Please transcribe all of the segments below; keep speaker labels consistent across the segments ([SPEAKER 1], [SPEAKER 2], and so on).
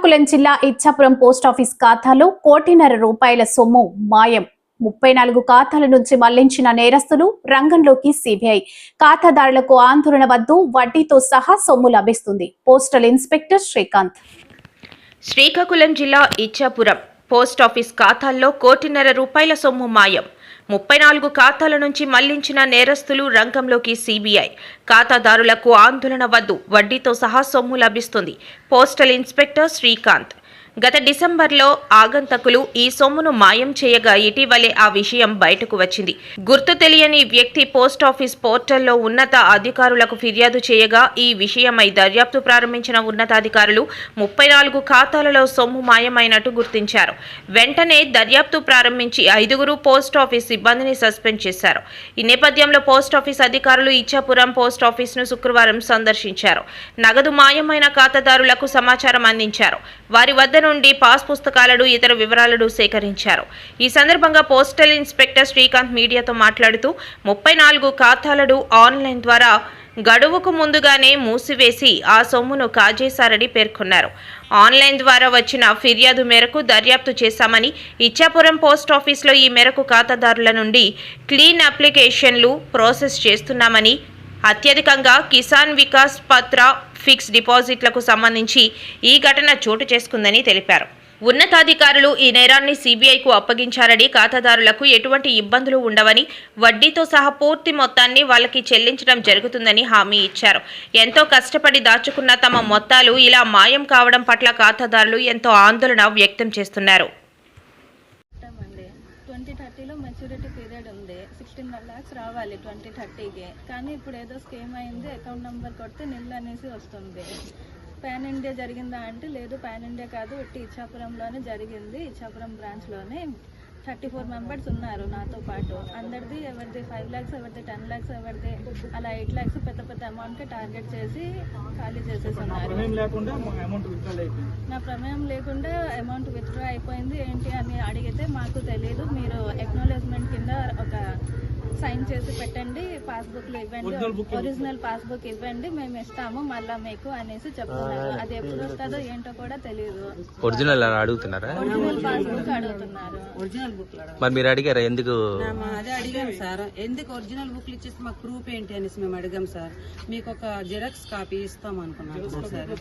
[SPEAKER 1] శ్రీకాకుళం జిల్లా ఇచ్చాపురం పోస్టాఫీస్ ఖాతాలో ₹1.5 కోట్ల సొమ్ము మాయం. 34 ఖాతాల నుంచి మళ్లించిన నేరస్తులు రంగంలోకి సిబిఐ. ఖాతాదారులకు ఆందోళన వద్దు, వడ్డీతో సహా సొమ్ము లభిస్తుంది. Postal inspector Srikanth.
[SPEAKER 2] శ్రీకాకుళం జిల్లా ఇచ్చాపురం పోస్టాఫీస్ ఖాతాల్లో ₹1.5 కోట్ల సొమ్ము మాయం. 34 ఖాతాల నుంచి మళ్లించిన నేరస్తులు రంగంలోకి సిబిఐ. ఖాతాదారులకు ఆందోళన వద్దు, వడ్డీతో సహా సొమ్ము లభిస్తుంది. Postal inspector Srikanth. గత డిసెంబర్లో ఆగంతకులు ఈ సొమ్మును మాయం చేయగా ఇటీవలే ఆ విషయం బయటకు వచ్చింది. గుర్తు తెలియని వ్యక్తి పోస్టాఫీస్ పోర్టల్లో ఉన్నత అధికారులకు ఫిర్యాదు చేయగా ఈ విషయమై దర్యాప్తు ప్రారంభించిన ఉన్నతాధికారులు 34 ఖాతాలలో సొమ్ము మాయమైనట్టు గుర్తించారు. వెంటనే దర్యాప్తు ప్రారంభించి 5 పోస్టాఫీస్ సిబ్బందిని సస్పెండ్ చేశారు. ఈ నేపథ్యంలో పోస్టాఫీస్ అధికారులు ఇచ్చాపురం పోస్టాఫీస్ను శుక్రవారం సందర్శించారు. నగదు మాయమైన ఖాతాదారులకు సమాచారం అందించారు. వారి వద్ద నుండి పాస్ పుస్తకాలను, ఇతర వివరాలను సేకరించారు. ఈ సందర్భంగా పోస్టల్ ఇన్స్పెక్టర్ శ్రీకాంత్ మీడియాతో మాట్లాడుతూ 34 ఖాతాలను ఆన్లైన్ ద్వారా గడువుకు ముందుగానే మూసివేసి ఆ సొమ్మును కాజేశారని పేర్కొన్నారు. ఆన్లైన్ ద్వారా వచ్చిన ఫిర్యాదు మేరకు దర్యాప్తు చేశామని, ఇచ్చాపురం పోస్టాఫీస్లో ఈ మేరకు ఖాతాదారుల నుండి క్లీన్ అప్లికేషన్లు ప్రాసెస్ చేస్తున్నామని, అత్యధికంగా కిసాన్ వికాస్ పత్ర ఫిక్స్ డిపాజిట్లకు సంబంధించి ఈ ఘటన చోటు చేసుకుందని తెలిపారు. ఉన్నతాధికారులు ఈ నేరాన్ని సిబిఐకు అప్పగించారని, ఖాతాదారులకు ఎటువంటి ఇబ్బందులు ఉండవని, వడ్డీతో సహా పూర్తి మొత్తాన్ని వాళ్ళకి చెల్లించడం జరుగుతుందని హామీ ఇచ్చారు. ఎంతో కష్టపడి దాచుకున్న తమ మొత్తాలు ఇలా మాయం కావడం పట్ల ఖాతాదారులు ఎంతో ఆందోళన వ్యక్తం చేస్తున్నారు.
[SPEAKER 3] 2030లో మెచ్యూరిటీ పీరియడ్ ఉంది. 16 lakhs రావాలి 2030కి. కానీ ఇప్పుడు ఏదో స్కీమ్ అయింది, అకౌంట్ నెంబర్ కొడితే నిల్ అనేసి వస్తుంది. పాన్ ఇండియా జరిగిందా అంటే లేదు, పాన్ ఇండియా కాదు, ఒట్టి ఇచ్చాపురంలోనే జరిగింది. ఇచ్చాపురం బ్రాంచ్లోనే 34 మెంబర్స్ ఉన్నారు నాతో పాటు. అందరిది ఎవరిది 5 lakhs, ఎవరిది 10 lakhs, ఎవరిది అలా 8 lakhs పెద్ద పెద్ద అమౌంట్కి టార్గెట్ చేసి ఖాళీ చేసేస్తున్నారు. నా ప్రమేయం లేకుండా అమౌంట్ విత్డ్రా అయిపోయింది ఏంటి అని అడిగితే మాకు తెలియదు, మీరు ఎక్నాలెడ్జ్మెంట్ కింద ఒక సైన్ చేసి పెట్టండి, పాస్బుక్లు ఇవ్వండి, ఒరిజినల్ పాస్బుక్ ఇవ్వండి, మేము ఇస్తాము మళ్ళా మీకు అనేసి చెప్తున్నారు. అది ఎప్పుడు వస్తుందో ఏంటో కూడా తెలియదు.
[SPEAKER 4] ఒరిజినల్ అడుగుతున్నారా?
[SPEAKER 3] ఒరిజినల్ పాస్బుక్ అడుగుతున్నారు.
[SPEAKER 5] ఒరిజినల్ బుక్
[SPEAKER 4] మరి మీరు అడిగారా? ఎందుకు?
[SPEAKER 5] అదే అడిగాం సార్, ఎందుకు ఒరిజినల్ బుక్లు ఇచ్చేసి మాకు ప్రూఫ్ ఏంటి అనేసి మేము అడిగాం సార్. మీకు ఒక జిరాక్స్ కాపీ ఇస్తాం అనుకున్నాం సార్.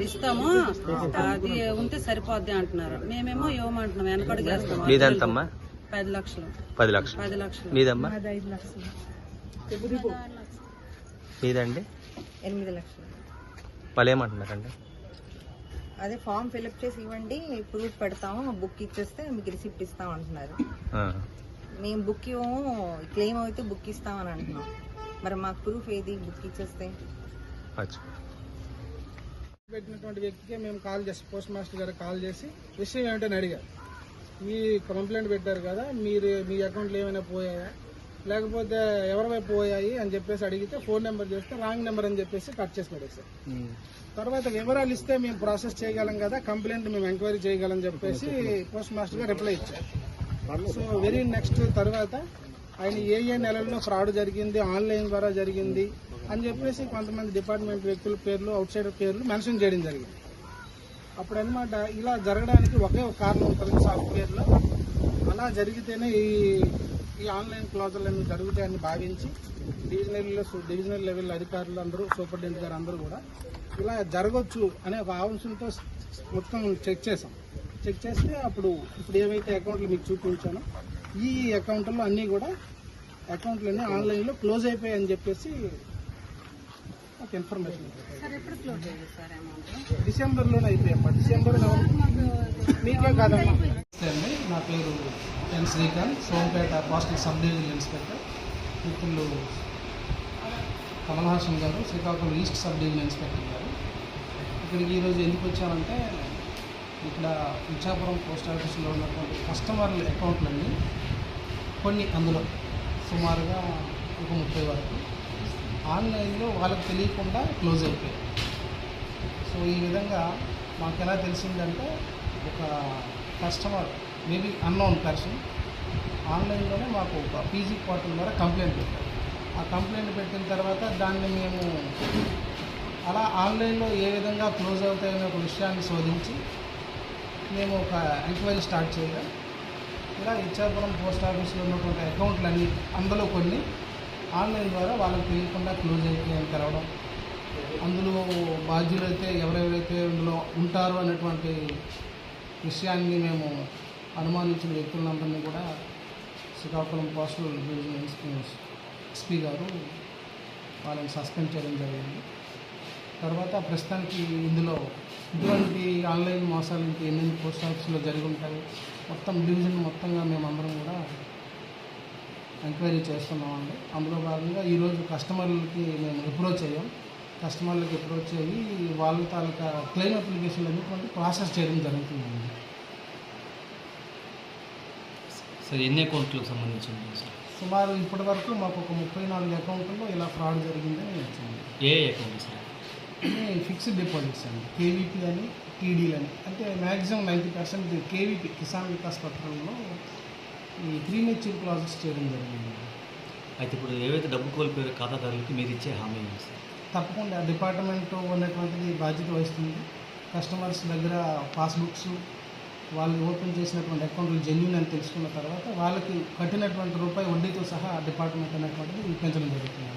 [SPEAKER 5] ఇస్తాము, అది ఉంటే సరిపోద్ది అంటున్నారు. మేమేమో ఇవ్వమంటున్నాం, వెనకడుగేస్తాం. 10 లక్షలు.
[SPEAKER 4] 10 లక్షలు. మీదమ్మా?
[SPEAKER 3] 5 లక్షలు.
[SPEAKER 4] మీదండి?
[SPEAKER 6] 8 లక్షలు.
[SPEAKER 4] వాళ్ళు ఏమంటున్నారండి?
[SPEAKER 6] అదే ఫామ్ ఫిల్అప్ చేసి ఇవ్వండి, ప్రూఫ్ పెడతాము, బుక్ ఇచ్చేస్తే మీకు రిసిప్ట్ ఇస్తాం అంటున్నారు. మేము బుక్ ఇవ్వము, క్లెయిమ్ అయితే బుక్ ఇస్తామని అంటున్నాం. మరి మాకు ప్రూఫ్ ఏది బుక్ ఇచ్చేస్తే?
[SPEAKER 7] పెట్టినటువంటి వ్యక్తికి మేము కాల్ చేసి, పోస్ట్ మాస్టర్ గారు కాల్ చేసి విషయం ఏమిటని అడిగారు. మీ కంప్లైంట్ పెట్టారు కదా, మీరు మీ అకౌంట్లో ఏమైనా పోయాయా, లేకపోతే ఎవరివై పోయాయి అని చెప్పేసి అడిగితే ఫోన్ నెంబర్ చేస్తే రాంగ్ నెంబర్ అని చెప్పేసి కట్ చేసి పడేసారు. తర్వాత వివరాలు ఇస్తే మేము ప్రాసెస్ చేయగలం కదా, కంప్లైంట్ మేము ఎంక్వైరీ చేయగలం చెప్పేసి పోస్ట్ మాస్టర్ గారు రిప్లై ఇచ్చారు. సో వెరీ నెక్స్ట్ తర్వాత ఆయన ఏ నెలల్లో ఫ్రాడ్ జరిగింది, ఆన్లైన్ ద్వారా జరిగింది అని చెప్పేసి కొంతమంది డిపార్ట్మెంట్ వ్యక్తుల పేర్లు, అవుట్ సైడర్ పేర్లు మెన్షన్ చేయడం జరిగింది. అప్పుడు అనమాట ఇలా జరగడానికి ఒకే ఒక కారణం ఉంటుంది సాఫ్ట్వేర్లో. అలా జరిగితేనే ఈ ఆన్లైన్ క్లాజులన్నీ జరుగుతాయని భావించి డివిజనల్ లెవెల్ అధికారులు అందరూ, సూపరింటెండెంట్ గారు అందరూ కూడా ఇలా జరగవచ్చు అనే ఒక ఆలోచనతో మొత్తం చెక్ చేసాం. చెక్ చేస్తే ఇప్పుడు ఏవైతే అకౌంట్లు మీకు చూపించానో ఈ అకౌంట్లో అన్నీ కూడా అకౌంట్లన్నీ ఆన్లైన్లో క్లోజ్ అయిపోయాయని చెప్పేసి ఒక ఇన్ఫర్మేషన్. డిసెంబర్లోనే అయిపోయామ్మా. డిసెంబర్లో మీకే కాదమ్మా. నా పేరు N Srikanth, Sompeta postal sub divisional inspector. మిత్రులు కమల్ హాసన్ గారు, Srikakulam east sub divisional inspector గారు. ఇక్కడికి ఈరోజు ఎందుకు వచ్చామంటే, ఇక్కడ ఇచ్చాపురం పోస్ట్ ఆఫీస్లో ఉన్నటువంటి కస్టమర్ల అకౌంట్లన్నీ కొన్ని, అందులో సుమారుగా ఒక 30 వరకు ఆన్లైన్లో వాళ్ళకి తెలియకుండా క్లోజ్ అయిపోయాయి. సో ఈ విధంగా మాకు ఎలా తెలిసిందంటే, ఒక కస్టమర్ మేబీ అన్నోన్ పర్సన్ ఆన్లైన్లోనే మాకు ఒక పీజీ పోర్టల్ ద్వారా కంప్లైంట్ పెట్టారు. ఆ కంప్లైంట్ పెట్టిన తర్వాత దాన్ని మేము అలా ఆన్లైన్లో ఏ విధంగా క్లోజ్ అవుతాయనే ఒక విషయాన్ని శోధించి మేము ఒక ఎంక్వైరీ స్టార్ట్ చేయగా ఇలా ఇచ్చాపురం పోస్ట్ ఆఫీస్లో ఉన్నటువంటి అకౌంట్లన్నీ అందులో కొన్ని ఆన్లైన్ ద్వారా వాళ్ళకి తెలియకుండా క్లోజ్ అయిపోయాయని తెలవడం, అందులో బాధ్యులైతే ఎవరెవరైతే అందులో ఉంటారో అనేటువంటి విషయాన్ని మేము అనుమానించిన వ్యక్తులందరినీ కూడా శ్రీకాకుళం పోస్టల్ డివిజన్ ఎస్పీ గారు వాళ్ళని సస్పెండ్ చేయడం జరిగింది. తర్వాత ప్రస్తుతానికి ఇందులో ఇటువంటి ఆన్లైన్ మోసాలు ఇంకా ఎన్ని పోస్ట్ ఆఫీస్లో జరిగి ఉంటాయి మొత్తం డివిజన్ మొత్తంగా మేమందరం కూడా ఎంక్వైరీ చేస్తున్నామండి. అందులో భాగంగా ఈరోజు కస్టమర్లకి మేము అప్రోచ్ అయ్యాం. కస్టమర్లకి అప్రోచ్ అయ్యి వాళ్ళ తాలూకా క్లెయిమ్ అప్లికేషన్లు అనేటువంటి ప్రాసెస్ చేయడం జరుగుతుందండి.
[SPEAKER 8] సార్ ఎన్ని అకౌంట్లకు సంబంధించి సార్?
[SPEAKER 7] సుమారు ఇప్పటి వరకు మాకు ఒక 34 అకౌంట్లో ఇలా ఫ్రాడ్ జరిగిందని వచ్చింది.
[SPEAKER 8] ఏ అకౌంట్ సార్?
[SPEAKER 7] ఫిక్స్డ్ డిపాజిట్స్ అండి, కేవీపీ అని, టీడీలు అని. అంటే మ్యాక్సిమం 90% కేవీపీ కిసాన్ వికాస్ పత్రంలో ఈ ప్రీమెచ్యూర్ క్లాజెస్ చేయడం జరిగింది.
[SPEAKER 8] అయితే ఇప్పుడు ఏవైతే డబ్బు కోల్పోయారో ఖాతాదారులకి మీరు ఇచ్చే హామీ ఏంటి సార్?
[SPEAKER 7] తప్పకుండా డిపార్ట్మెంట్ ఉన్నటువంటిది బాధ్యత వహిస్తుంది. కస్టమర్స్ దగ్గర పాస్బుక్స్ వాళ్ళు ఓపెన్ చేసినటువంటి అకౌంట్లు జెన్యూన్ అని తెలుసుకున్న తర్వాత వాళ్ళకి కట్టినటువంటి రూపాయి వడ్డీతో సహా డిపార్ట్మెంట్ అనేటువంటిది ఇప్పించడం జరుగుతుంది.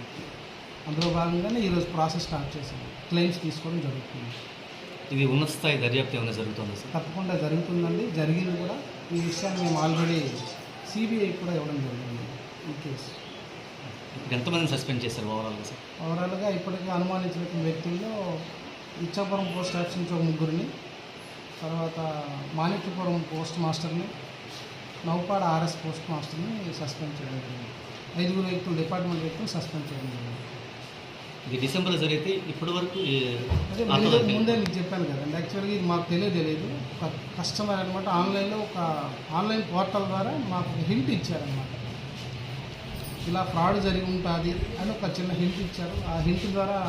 [SPEAKER 7] అందులో భాగంగానే ఈరోజు ప్రాసెస్ స్టార్ట్ చేశాము, క్లెయిమ్స్ తీసుకోవడం జరుగుతుంది.
[SPEAKER 8] ఇది ఉన్నత స్థాయి దర్యాప్తు ఏమైనా జరుగుతుందా సార్?
[SPEAKER 7] తప్పకుండా జరుగుతుందండి, జరిగింది కూడా. ఈ విషయాన్ని మేము ఆల్రెడీ సిబిఐ కూడా ఇవ్వడం జరిగింది ఈ కేసు.
[SPEAKER 8] ఇప్పుడు ఎంతమందిని సస్పెండ్ చేశారు ఓవరాల్గా సార్?
[SPEAKER 7] ఓవరాల్గా ఇప్పటికీ అనుమానించిన వ్యక్తుల్లో ఇచ్చాపురం పోస్ట్ ఆఫీస్ నుంచి ఒక 3 తర్వాత మాణిక్యపురం పోస్ట్ మాస్టర్ని, నౌపాడ ఆర్ఎస్ పోస్ట్ మాస్టర్ని సస్పెండ్ చేయడం జరిగింది. 5 వ్యక్తులు, డిపార్ట్మెంట్ వ్యక్తులు సస్పెండ్ చేయడం జరిగింది.
[SPEAKER 8] ఇది డిసెంబర్లో జరిగితే ఇప్పటి వరకు
[SPEAKER 7] అదే ముందే మీకు చెప్పాను కదండి. యాక్చువల్గా ఇది మాకు తెలియదు. ఒక కస్టమర్ అనమాట ఆన్లైన్లో ఒక ఆన్లైన్ పోర్టల్ ద్వారా మాకు ఒక హింట్ ఇచ్చారనమాట. ఇలా ఫ్రాడ్ జరిగి ఉంటుంది అని ఒక చిన్న హింట్ ఇచ్చారు. ఆ హింట్ ద్వారా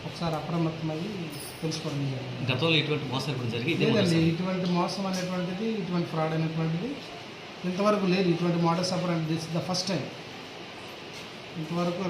[SPEAKER 7] ఒకసారి అప్రమత్తమయ్యి తెలుసుకోవడం జరిగింది.
[SPEAKER 8] గతంలో ఇటువంటి మోసం ఇప్పుడు జరిగి
[SPEAKER 7] లేదండి, ఇటువంటి మోసం అనేటువంటిది, ఇటువంటి ఫ్రాడ్ అనేటువంటిది ఇంతవరకు లేదు. ఇటువంటి మోడల్స్ ఆపరేండి దిస్ ద ఫస్ట్ టైం ఇంతవరకు.